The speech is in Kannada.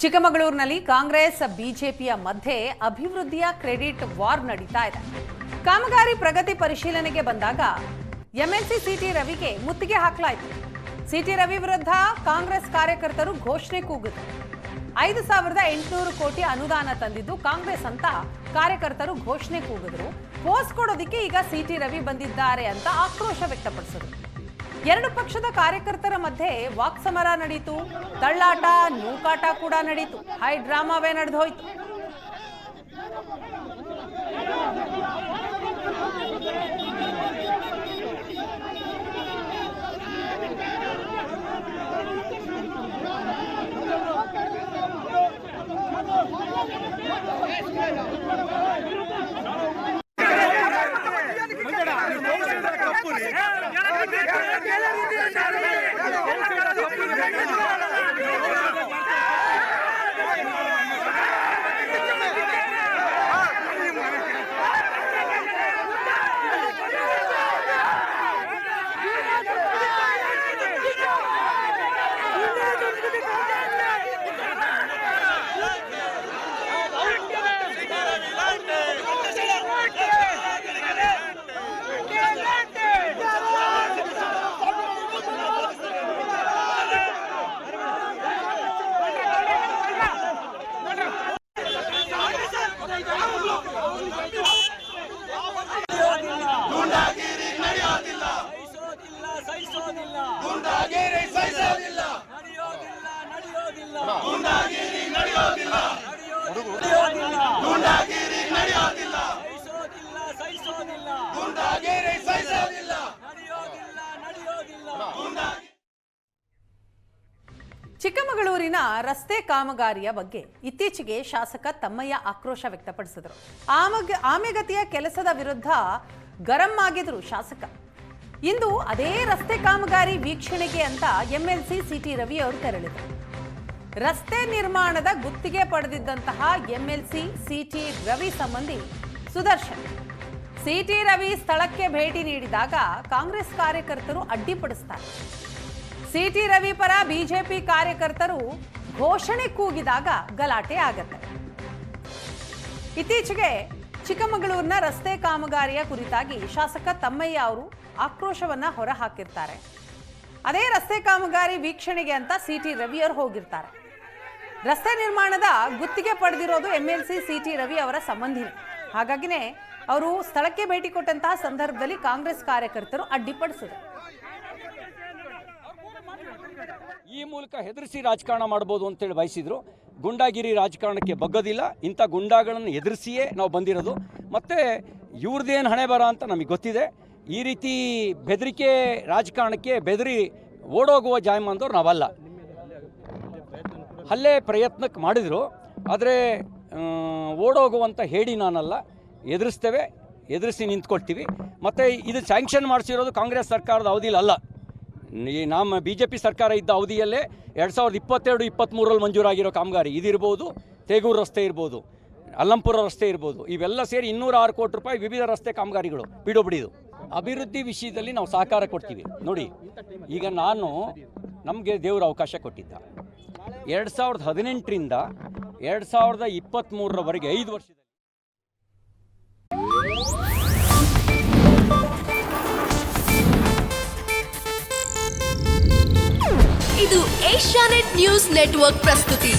ಚಿಕ್ಕಮಗಳೂರಿನಲ್ಲಿ ಕಾಂಗ್ರೆಸ್ ಬಿಜೆಪಿಯ ಮಧ್ಯೆ ಅಭಿವೃದ್ಧಿಯ ಕ್ರೆಡಿಟ್ ವಾರ್ ನಡೀತಾ ಇದೆ. ಕಾಮಗಾರಿ ಪ್ರಗತಿ ಪರಿಶೀಲನೆಗೆ ಬಂದಾಗ ಎಂಎಲ್ಸಿ ಸಿಟಿ ರವಿಗೆ ಮುತ್ತಿಗೆ ಹಾಕಲಾಯಿತು. ಸಿಟಿ ರವಿ ವಿರುದ್ಧ ಕಾಂಗ್ರೆಸ್ ಕಾರ್ಯಕರ್ತರು ಘೋಷಣೆ ಕೂಗಿದರು. 5,800 ಕೋಟಿ ಅನುದಾನ ತಂದಿದ್ದು ಕಾಂಗ್ರೆಸ್ ಅಂತ ಕಾರ್ಯಕರ್ತರು ಘೋಷಣೆ ಕೂಗಿದ್ರು. ಪೋಸ್ ಕೊಡೋದಕ್ಕೆ ಈಗ ಸಿಟಿ ರವಿ ಬಂದಿದ್ದಾರೆ ಅಂತ ಆಕ್ರೋಶ ವ್ಯಕ್ತಪಡಿಸಿದರು. ಎರಡು ಪಕ್ಷದ ಕಾರ್ಯಕರ್ತರ ಮಧ್ಯೆ ವಾಕ್ಸಮರ ನಡೆಯಿತು. ತಳ್ಳಾಟ ನೂಕಾಟ ಕೂಡ ನಡೆಯಿತು. ಹೈ ಡ್ರಾಮಾವೇ ನಡೆದು ಹೋಯಿತು. ಚಿಕ್ಕಮಗಳೂರಿನ ರಸ್ತೆ ಕಾಮಗಾರಿಯ ಬಗ್ಗೆ ಇತ್ತೀಚೆಗೆ ಶಾಸಕ ತಮ್ಮಯ್ಯ ಆಕ್ರೋಶ ವ್ಯಕ್ತಪಡಿಸಿದರು. ಆಮೆಗತಿಯ ಕೆಲಸದ ವಿರುದ್ಧ ಗರಂ ಆಗಿದ್ರು ಶಾಸಕ. ಇಂದು ಅದೇ ರಸ್ತೆ ಕಾಮಗಾರಿ ವೀಕ್ಷಣೆಗೆ ಅಂತ ಎಂಎಲ್ಸಿ ಸಿಟಿ ರವಿ ಅವರು ತೆರಳಿದರು. ರಸ್ತೆ ನಿರ್ಮಾಣದ ಗುತ್ತಿಗೆ ಪಡೆದಿದ್ದಂತಹ ಎಂಎಲ್ಸಿ ಸಿಟಿ ರವಿ ಸಂಬಂಧಿ ಸುದರ್ಶನ್ ಸಿಟಿ ರವಿ ಸ್ಥಳಕ್ಕೆ ಭೇಟಿ ನೀಡಿದಾಗ ಕಾಂಗ್ರೆಸ್ ಕಾರ್ಯಕರ್ತರು ಅಡ್ಡಿಪಡಿಸ್ತಾರೆ. ಸಿಟಿ ರವಿ ಪರ ಬಿಜೆಪಿ ಕಾರ್ಯಕರ್ತರು ಘೋಷಣೆ ಕೂಗಿದಾಗ ಗಲಾಟೆ ಆಗತ್ತೆ. ಇತ್ತೀಚೆಗೆ ಚಿಕ್ಕಮಗಳೂರಿನ ರಸ್ತೆ ಕಾಮಗಾರಿಯ ಕುರಿತಾಗಿ ಶಾಸಕ ತಮ್ಮಯ್ಯ ಅವರು ಆಕ್ರೋಶವನ್ನ ಹೊರಹಾಕಿರ್ತಾರೆ. ಅದೇ ರಸ್ತೆ ಕಾಮಗಾರಿ ವೀಕ್ಷಣೆಗೆ ಅಂತ ಸಿಟಿ ರವಿ ಅವರು ಹೋಗಿರ್ತಾರೆ. ರಸ್ತೆ ನಿರ್ಮಾಣದ ಗುತ್ತಿಗೆ ಪಡೆದಿರೋದು ಎಂಎಲ್ಸಿ ಸಿಟಿ ರವಿ ಅವರ ಸಂಬಂಧಿನಿ. ಹಾಗಾಗಿನೇ ಅವರು ಸ್ಥಳಕ್ಕೆ ಭೇಟಿ ಕೊಟ್ಟಂತಹ ಸಂದರ್ಭದಲ್ಲಿ ಕಾಂಗ್ರೆಸ್ ಕಾರ್ಯಕರ್ತರು ಅಡ್ಡಿಪಡಿಸಿದರು. ಈ ಮೂಲಕ ಹೆದರಿಸಿ ರಾಜಕಾರಣ ಮಾಡ್ಬೋದು ಅಂತೇಳಿ ಬಯಸಿದ್ರು. ಗುಂಡಾಗಿರಿ ರಾಜಕಾರಣಕ್ಕೆ ಬಗ್ಗೋದಿಲ್ಲ. ಇಂಥ ಗುಂಡಾಗಳನ್ನು ಎದುರಿಸಿಯೇ ನಾವು ಬಂದಿರೋದು. ಮತ್ತು ಇವ್ರದ್ದೇನು ಹಣೆ ಬರ ಅಂತ ನಮಗೆ ಗೊತ್ತಿದೆ. ಈ ರೀತಿ ಬೆದರಿಕೆ ರಾಜಕಾರಣಕ್ಕೆ ಬೆದರಿ ಓಡೋಗುವ ಜಾಯಮಾನದವ್ರು ನಾವಲ್ಲ. ಹಲ್ಲೆ ಪ್ರಯತ್ನಕ್ಕೆ ಮಾಡಿದರು, ಆದರೆ ಓಡೋಗುವಂಥ ಹೇಳಿ ನಾನಲ್ಲ. ಎದುರಿಸ್ತೇವೆ, ಎದುರಿಸಿ ನಿಂತ್ಕೊಳ್ತೀವಿ. ಮತ್ತು ಇದು ಸ್ಯಾಂಕ್ಷನ್ ಮಾಡಿಸಿರೋದು ಕಾಂಗ್ರೆಸ್ ಸರ್ಕಾರದ ಅವಧಿಯಲ್ಲಿ ಅಲ್ಲ. ನಮ್ಮ ಬಿ ಜೆ ಪಿ ಸರ್ಕಾರ ಇದ್ದ ಅವಧಿಯಲ್ಲೇ 2022-23 ಮಂಜೂರಾಗಿರೋ ಕಾಮಗಾರಿ ಇದಿರ್ಬೋದು. ತೇಗೂರು ರಸ್ತೆ ಇರ್ಬೋದು, ಅಲ್ಲಂಪುರ ರಸ್ತೆ ಇರ್ಬೋದು. ಇವೆಲ್ಲ ಸೇರಿ 206 ಕೋಟಿ ರೂಪಾಯಿ ವಿವಿಧ ರಸ್ತೆ ಕಾಮಗಾರಿಗಳು ಪಿಡಬ್ಲ್ಯೂಡಿದು. ಅಭಿವೃದ್ಧಿ ವಿಷಯದಲ್ಲಿ ನಾವು ಸಹಕಾರ ಕೊಡ್ತೀವಿ. ನೋಡಿ, ಈಗ ನಮಗೆ ದೇವರು ಅವಕಾಶ ಕೊಟ್ಟಿದ್ದ 2018ರಿಂದ 2023ರವರೆಗೆ 5 ವರ್ಷದಲ್ಲಿ ಇದು ಏಷ್ಯಾನೆಟ್ ನ್ಯೂಸ್ ನೆಟ್ವರ್ಕ್ ಪ್ರಸ್ತುತಿ.